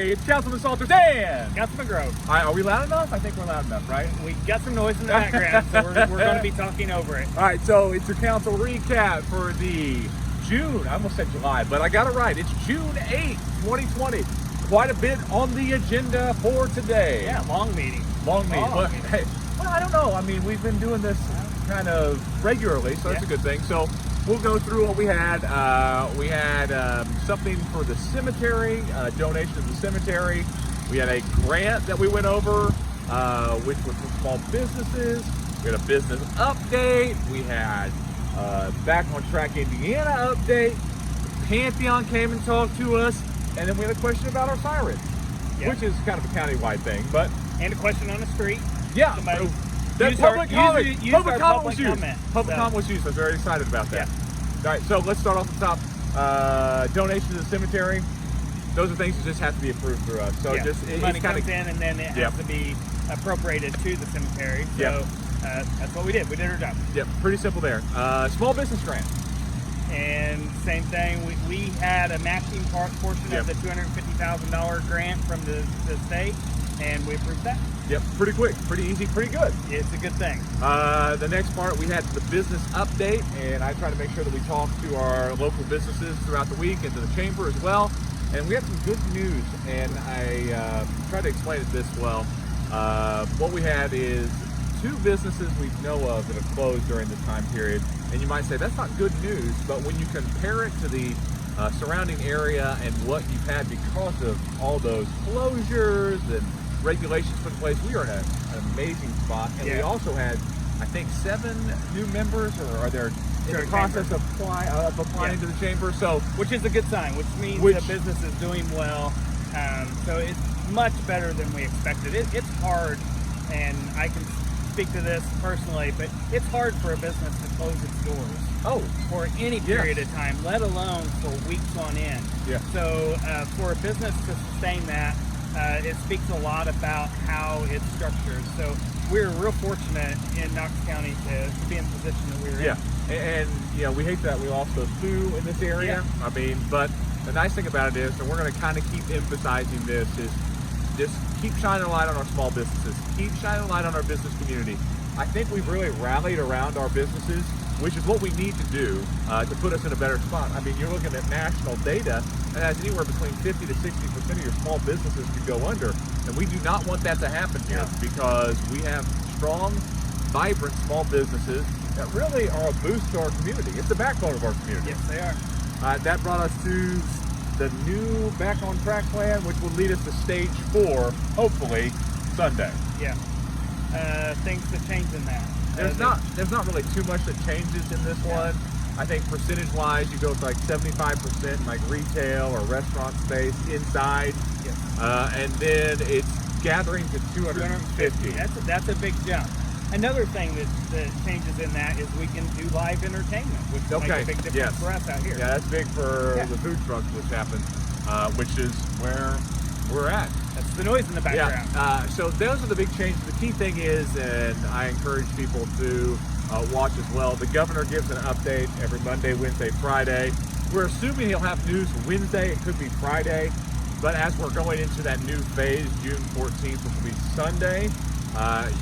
Hey, it's Councilman Salter Dan. Councilman Grove. All right, are we loud enough? I think we're loud enough, right? We got some noise in the background, so we're going to be talking over it. All right, so it's your council recap for the June, I almost said July, but I got it right. It's June 8th, 2020. Quite a bit on the agenda for today. Yeah, long meeting. Long meeting. But, hey, well, I don't know. I mean, we've been doing this kind of regularly, so that's a good thing. So we'll go through what we had. We had something for the cemetery, donation to the cemetery. We had a grant that we went over, which was for small businesses. We had a business update. We had Back on Track Indiana update. Pantheon came and talked to us. And then we had a question about our sirens, which is kind of a countywide thing. But and a question on the street. Yeah. Somebody that public comment was used. Comment. Public comment was used. I was very excited about that. Yeah. All right, so let's start off the top. Donation to the cemetery. Those are things that just have to be approved through us. So just money comes in and then it has to be appropriated to the cemetery. So that's what we did. We did our job. Yep, pretty simple there. Small business grant. And same thing, we had a matching portion of the $250,000 grant from the state, and we approved that. Yep, pretty quick, pretty easy, pretty good. It's a good thing. The next part, we had the business update, and I try to make sure that we talk to our local businesses throughout the week and to the chamber as well. And we have some good news, and I tried to explain it this well. What we had is 2 businesses we know of that have closed during this time period. And you might say, that's not good news, but when you compare it to the surrounding area and what you've had because of all those closures and regulations put in place, we are in an amazing spot. And we also had, I think, 7 new members, or are there in the process of applying to the chamber? So, which is a good sign, which means the business is doing well. So it's much better than we expected. It's hard, and I can speak to this personally, but it's hard for a business to close its doors for any period of time, let alone for weeks on end. So for a business to sustain that, it speaks a lot about how it's structured. So we're real fortunate in Knox County to be in the position that we're in. And we hate that we lost those 2 in this area. I mean, but the nice thing about it is, and we're going to kind of keep emphasizing this, is just keep shining a light on our small businesses. Keep shining a light on our business community. I think we've really rallied around our businesses, which is what we need to do to put us in a better spot. I mean, you're looking at national data that has anywhere between 50 to 60% of your small businesses could go under. And we do not want that to happen here because we have strong, vibrant small businesses that really are a boost to our community. It's the backbone of our community. Yes, they are. That brought us to the new Back on Track plan, which will lead us to stage 4, hopefully, Sunday. Things that change in that. There's not really too much that changes in this one. I think percentage-wise, you go to like 75% like retail or restaurant space inside. And then it's gathering to 250. That's a big jump. Another thing that changes in that is we can do live entertainment, which makes a big difference for us out here. Yeah, that's big for the food trucks, which happens, which is where we're at. That's the noise in the background. So those are the big changes. The key thing is, and I encourage people to watch as well, the governor gives an update every Monday, Wednesday, Friday. We're assuming he'll have news Wednesday. It could be Friday. But as we're going into that new phase, June 14th, which will be Sunday,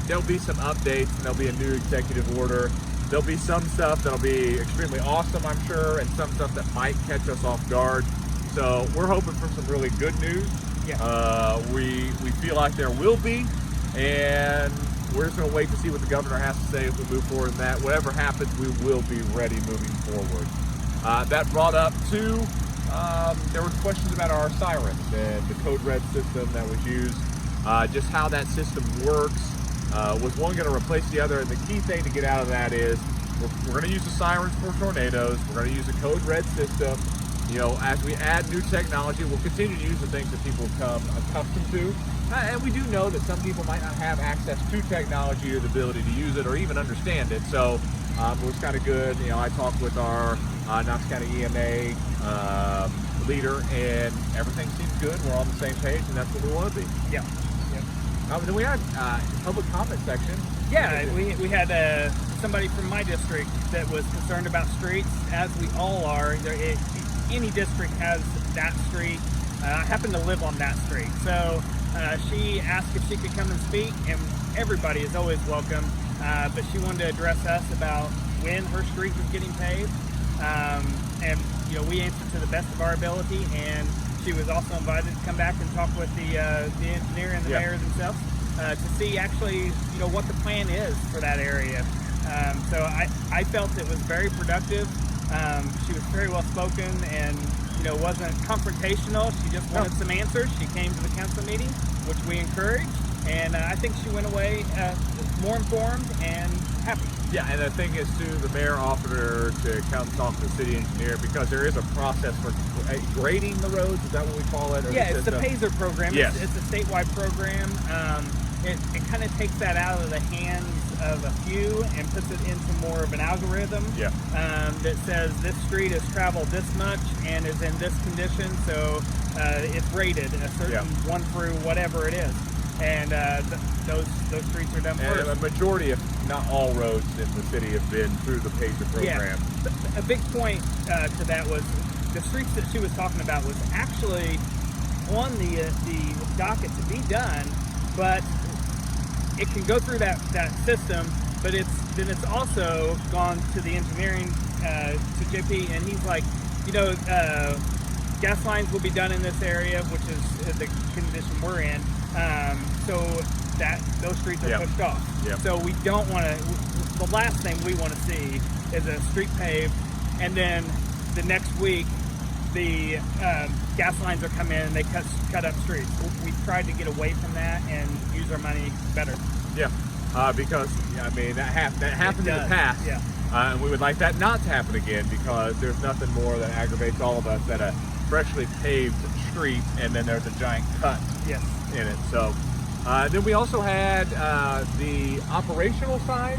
there'll be some updates, and there'll be a new executive order. There'll be some stuff that'll be extremely awesome, I'm sure, and some stuff that might catch us off guard. So we're hoping for some really good news. We feel like there will be, and we're just going to wait to see what the governor has to say as we move forward in that. Whatever happens, we will be ready moving forward. That brought up too, there was questions about our sirens and the code red system that was used. Just how that system works. Was one going to replace the other? And the key thing to get out of that is we're going to use the sirens for tornadoes. We're going to use a code red system. As we add new technology, we'll continue to use the things that people become accustomed to. And we do know that some people might not have access to technology or the ability to use it or even understand it. So it was kind of good. I talked with our Knox County EMA leader, and everything seems good. We're on the same page, and that's what we want to be. Then we had public comment section. We had somebody from my district that was concerned about streets, as we all are. Any district has that street. I happen to live on that street. So she asked if she could come and speak, and everybody is always welcome. But she wanted to address us about when her street was getting paved. And we answered to the best of our ability, and she was also invited to come back and talk with the engineer and the mayor themselves to see actually what the plan is for that area. So I felt it was very productive. She was very well spoken and wasn't confrontational. She just wanted some answers. She came to the council meeting, which we encouraged, and I think she went away more informed and happy. Yeah, and the thing is too, the mayor offered her to come talk to the city engineer because there is a process for grading the roads. Is that what we call it? Or yeah, it's the PASER program. Yes. It's a statewide program. It kind of takes that out of the hands of a few and puts it into more of an algorithm that says this street has traveled this much and is in this condition, so it's rated a certain 1 through whatever it is. And those streets are done first. And a majority, if not all roads in the city have been through the PASER program. Yeah. A big point to that was the streets that she was talking about was actually on the docket to be done, but it can go through that system, but it's also gone to the engineering to JP, and he's like, gas lines will be done in this area, which is the condition we're in. So that those streets are pushed off. Yep. So we don't want to. The last thing we want to see is a street paved, and then the next week the gas lines are coming in and they cut up streets. We've tried to get away from that and use our money better. Yeah, because that happened in the past. Yeah. And we would like that not to happen again, because there's nothing more that aggravates all of us than a freshly paved street and then there's a giant cut in it. So then we also had the operational side.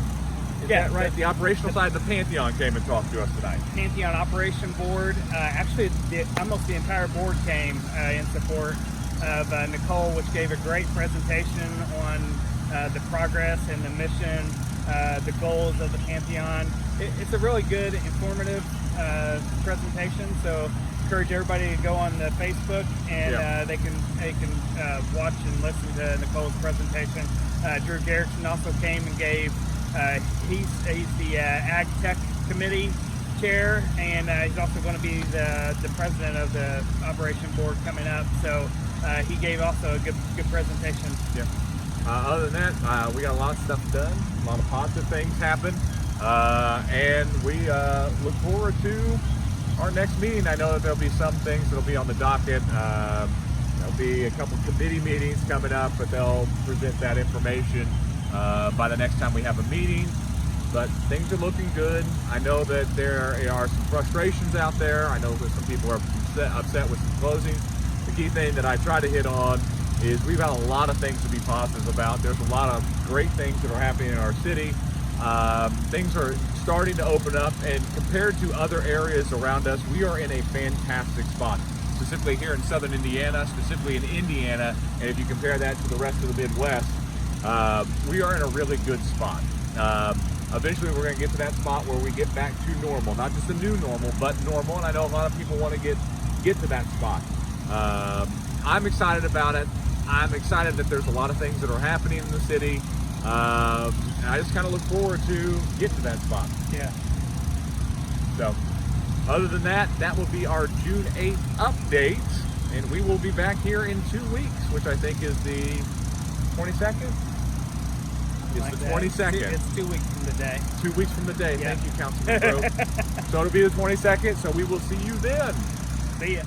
Is that right? The operational side, the Pantheon came and talked to us tonight. Pantheon Operation Board, actually almost the entire board came in support of Nicole, which gave a great presentation on the progress and the mission, the goals of the Pantheon. It's a really good, informative presentation, so encourage everybody to go on the Facebook and they can watch and listen to Nicole's presentation. Drew Garrison also came and gave he's the Ag Tech Committee chair, and he's also going to be the president of the Operation Board coming up. So he gave also a good presentation. Yeah. Other than that, we got a lot of stuff done. A lot of positive things happen, and we look forward to our next meeting. I know that there'll be some things that'll be on the docket. There'll be a couple committee meetings coming up, but they'll present that information by the next time we have a meeting. But things are looking good. I know that there are some frustrations out there. I know that some people are upset with some closings. The key thing that I try to hit on is we've got a lot of things to be positive about. There's a lot of great things that are happening in our city. Things are starting to open up, and compared to other areas around us, we are in a fantastic spot. Specifically here in southern Indiana, specifically in Indiana, and if you compare that to the rest of the Midwest, we are in a really good spot. Eventually we're going to get to that spot where we get back to normal, not just a new normal, but normal, and I know a lot of people want to get to that spot. I'm excited about it. I'm excited that there's a lot of things that are happening in the city. And I just kind of look forward to getting to that spot. Yeah. So, other than that, that will be our June 8th update, and we will be back here in 2 weeks, which I think is the 22nd. It's the 22nd. It's 2 weeks from the day. 2 weeks from the day. Yeah. Thank you, Councilman Crowe. So it'll be the 22nd. So we will see you then. See ya.